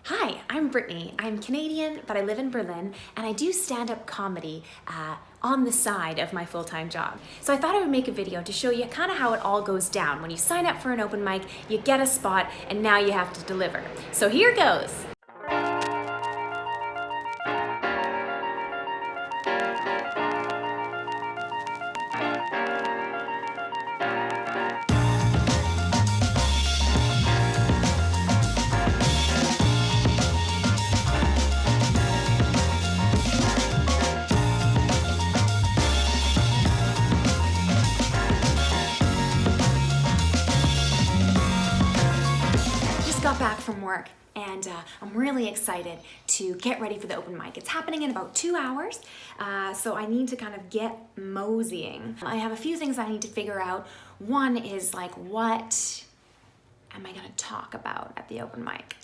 Hi, I'm Brittni. I'm Canadian, but I live in Berlin, and I do stand-up comedy on the side of my full-time job. So I thought I would make a video to show you kind of how it all goes down. When you sign up for an open mic, you get a spot, and now you have to deliver. So here goes. Got back from work and I'm really excited to get ready for the open mic. It's happening in about 2 hours, so I need to kind of get moseying. I have a few things I need to figure out. One is like, what am I gonna talk about at the open mic?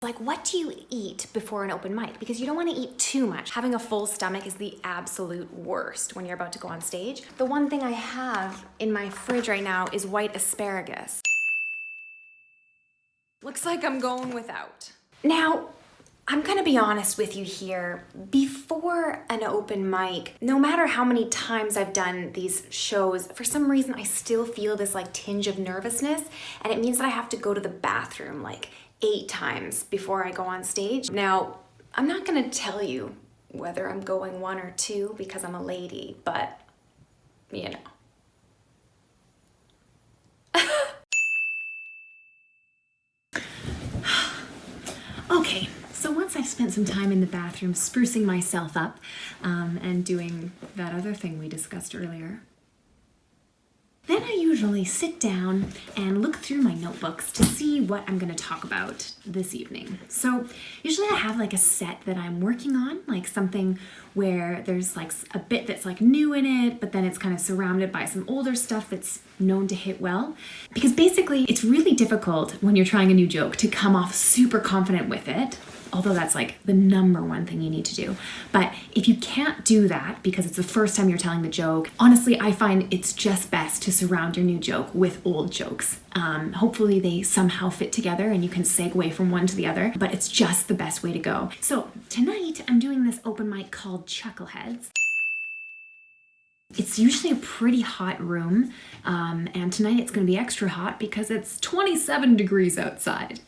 Like, what do you eat before an open mic? Because you don't want to eat too much. Having a full stomach is the absolute worst when you're about to go on stage. The one thing I have in my fridge right now is white asparagus. Looks like I'm going without. Now, I'm gonna be honest with you here. Before an open mic, no matter how many times I've done these shows, for some reason I still feel this like tinge of nervousness, and it means that I have to go to the bathroom like 8 times before I go on stage. Now, I'm not gonna tell you whether I'm going 1 or 2 because I'm a lady, but you know. Okay, so once I've spent some time in the bathroom sprucing myself up and doing that other thing we discussed earlier, then I usually sit down and look through my notebooks to see what I'm gonna talk about this evening. So usually I have like a set that I'm working on, like something where there's like a bit that's like new in it, but then it's kind of surrounded by some older stuff that's known to hit well. Because basically it's really difficult when you're trying a new joke to come off super confident with it, although that's like the #1 thing you need to do. But if you can't do that because it's the first time you're telling the joke, honestly, I find it's just best to surround your new joke with old jokes. Hopefully they somehow fit together and you can segue from one to the other, but it's just the best way to go. So tonight I'm doing this open mic called Chuckleheads. It's usually a pretty hot room, and tonight it's gonna be extra hot because it's 27 degrees outside.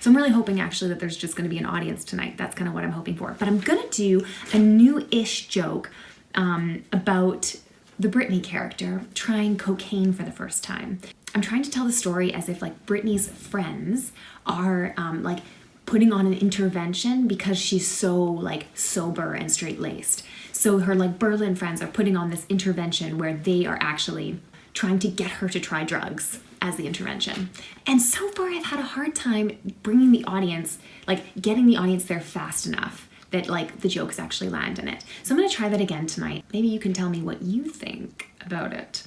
So I'm really hoping actually that there's just gonna be an audience tonight. That's kind of what I'm hoping for. But I'm gonna do a new-ish joke about the Brittni character trying cocaine for the first time. I'm trying to tell the story as if like Brittni's friends are like putting on an intervention because she's so like sober and straight-laced. So her like Berlin friends are putting on this intervention where they are actually trying to get her to try drugs as the intervention. And so far I've had a hard time bringing the audience, like getting the audience there fast enough that like the jokes actually land in it. So I'm gonna try that again tonight. Maybe you can tell me what you think about it.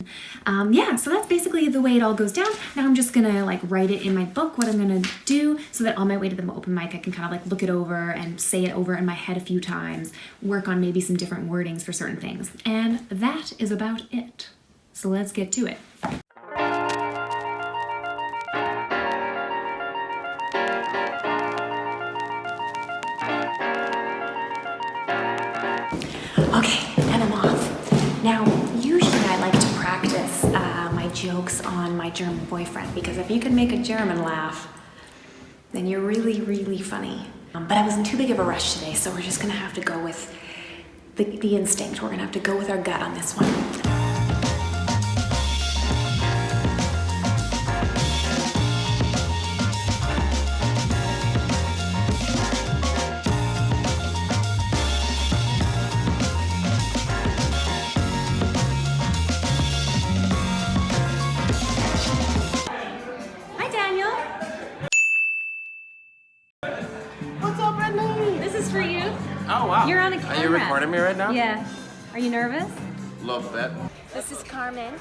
Yeah, so that's basically the way it all goes down. Now I'm just gonna like write it in my book, what I'm gonna do, so that on my way to the open mic I can kind of like look it over and say it over in my head a few times, work on maybe some different wordings for certain things. And that is about it. So let's get to it. Okay, and I'm off. Now, usually I like to practice my jokes on my German boyfriend, because if you can make a German laugh, then you're really, really funny. But I was in too big of a rush today, so we're just gonna have to go with the instinct. We're gonna have to go with our gut on this one. For you. Oh, wow. You're on a camera. Are you recording me right now? Yeah. Are you nervous? Love that. This is Carmen.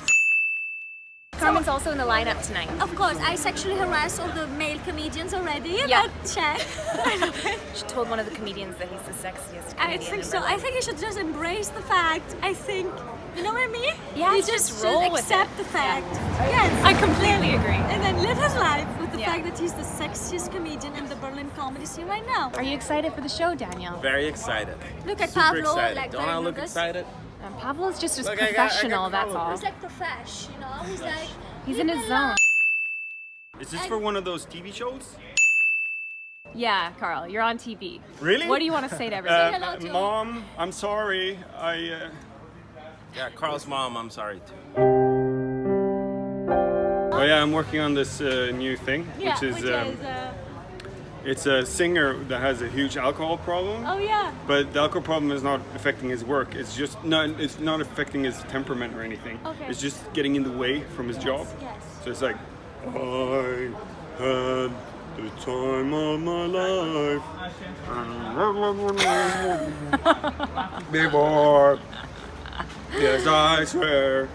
Carmen's also in the lineup tonight. Of course, I sexually harassed all the male comedians already. Yeah. But check. I love it. She told one of the comedians that he's the sexiest comedian. I think so. I think you should just embrace the fact. I think, you know what I mean? Yeah, you just should roll with accept it. the fact. Yeah. Yes. I completely agree. And then live his life with the fact fact that he's the sexiest comedian in the Berlin comedy scene right now. Are you excited for the show, Daniel? Very excited. Look at Super Pablo, excited. like Don't very I look nervous. excited? Pablo's just as Look, I got professional, that's all. He's like profesh, you know? He's like... He's in his zone. Is this for one of those TV shows? Yeah, Carl, you're on TV. Really? What do you want to say to everybody? hello to Mom, I'm sorry. Yeah, Carl's mom, I'm sorry too. Oh yeah, I'm working on this new thing, which is it's a singer that has a huge alcohol problem. Oh yeah. But the alcohol problem is not affecting his work. It's not affecting his temperament or anything. Okay. It's just getting in the way from his job. Yes. So it's like, I had the time of my life. Before, yes, I swear.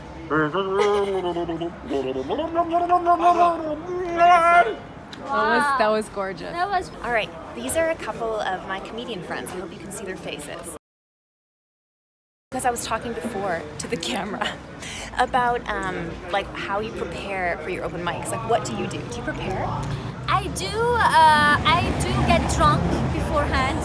That was gorgeous. That was... All right, these are a couple of my comedian friends. I hope you can see their faces. Because I was talking before to the camera about like how you prepare for your open mics. Like, what do you do? Do you prepare? I do get drunk beforehand,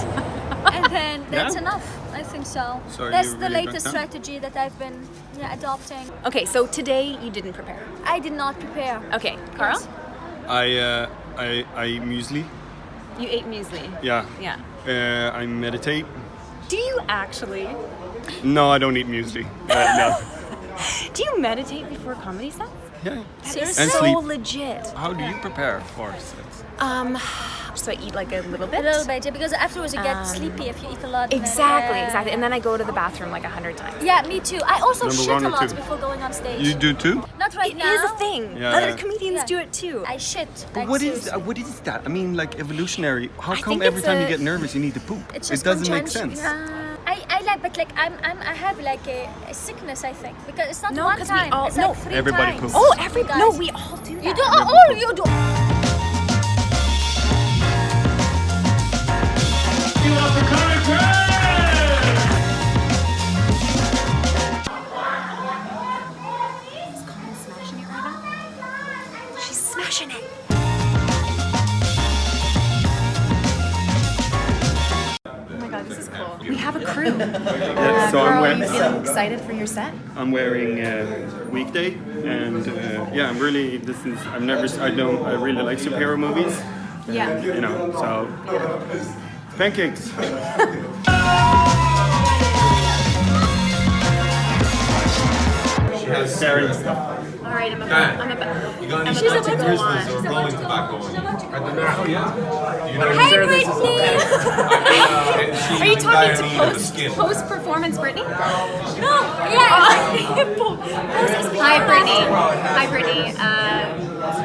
and then that's enough. I think so. So That's you're the really latest drunk now? strategy that I've been adopting. Okay, so today you didn't prepare. I did not prepare. Okay, Carl, Yes. I eat muesli. you ate muesli. Yeah. Yeah. I meditate. Do you actually? No, I don't eat muesli. No. Do you meditate before comedy sets? Yeah. That is And so sleep. legit. How do you prepare for sets? So I eat like a little bit. A little bit, yeah, because afterwards you get sleepy if you eat a lot. Exactly, Yeah. exactly. And then I go to the bathroom like 100 times. Yeah, me too. I also Number shit one a or lot two? before going on stage. You do too? Not right It now. is a thing. Yeah, Other yeah. comedians Yeah. do it too. I shit. But Like, what is seriously. what is that? I mean, like evolutionary. How I come think every it's time a- you get nervous you need to poop? It's It just doesn't make conjunction. sense. I like, but like I have like a sickness, I think, because it's not No, one 'cause we time. all- it's no. like 3 Everybody times. poops. Oh, Guys. no, we all do that. You do? Oh, you do. She's smashing it. Oh my god, this is cool. We have a crew. So Carl, are you feeling excited for your set? I'm wearing weekday, and yeah, I'm really. I really like superhero movies. Yeah. You know, so pancakes. Staring stuff. All right, I'm about to go on. Hey, Brittni. Are you talking to post performance, Brittni? No, yeah. Hi, Brittni. Hi, Brittni.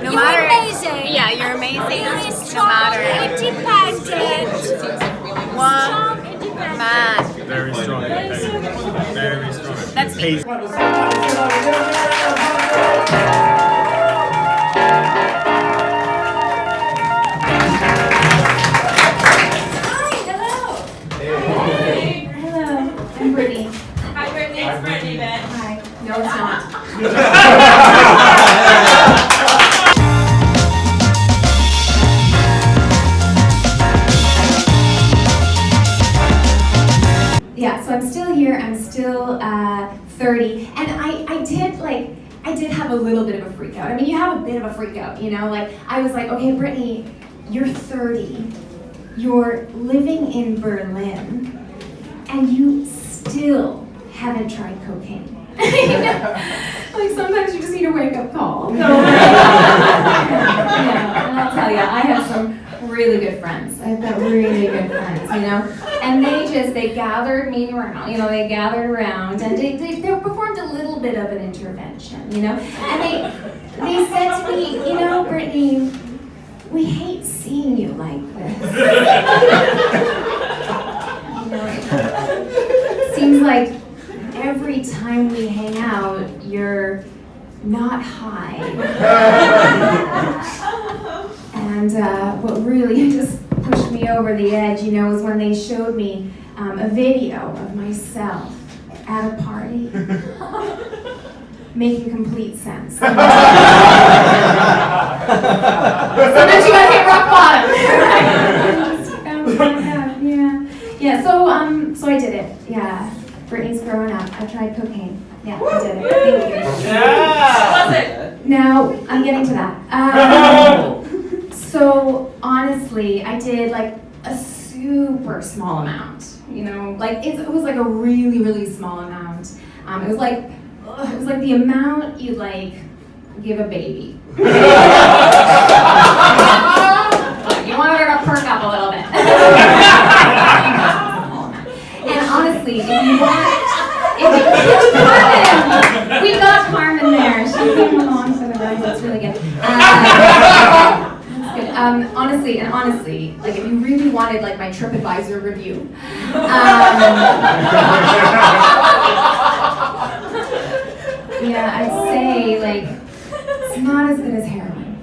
No You're matter. amazing. Yeah, you're amazing. Really No strong, matter independent. what. Strong, independent. Man, Very strong. Very strong. that's me. I'm Brittni. Hi, Brittni. It's Brittni, bitch. Hi. No, it's not. Yeah, so I'm still here. I'm still 30, and I did have a little bit of a freak out. I mean, you have a bit of a freak out, you know. Like I was like, okay, Brittni, you're 30, you're living in Berlin, and you still haven't tried cocaine. You know? Like sometimes you just need a wake-up call. Yeah, and I'll tell you, I have some really good friends. I've got really good friends, you know? And they gathered me around, you know, they gathered around and they performed a little bit of an intervention, you know? And they said to me, you know, Brittni, we hate seeing you like this. You know, it seems like every time we hang out, you're not high. And what really just pushed me over the edge, you know, was when they showed me a video of myself at a party making complete sense. Sometimes you I did it. Yeah. Brittni's growing up. I tried cocaine. Yeah, I did it. Thank you. Yeah. Now, I'm getting to that. So, honestly, I did like a super small amount. You know, like it was like a really, really small amount. It was like the amount you'd like give a baby. You wanted her to perk up a little bit. And honestly, if you want, Carmen, we got Carmen there. She came along for the ride. That's really good. That's good. Honestly, like if you really wanted like my TripAdvisor review, yeah, I'd say like it's not as good as heroin.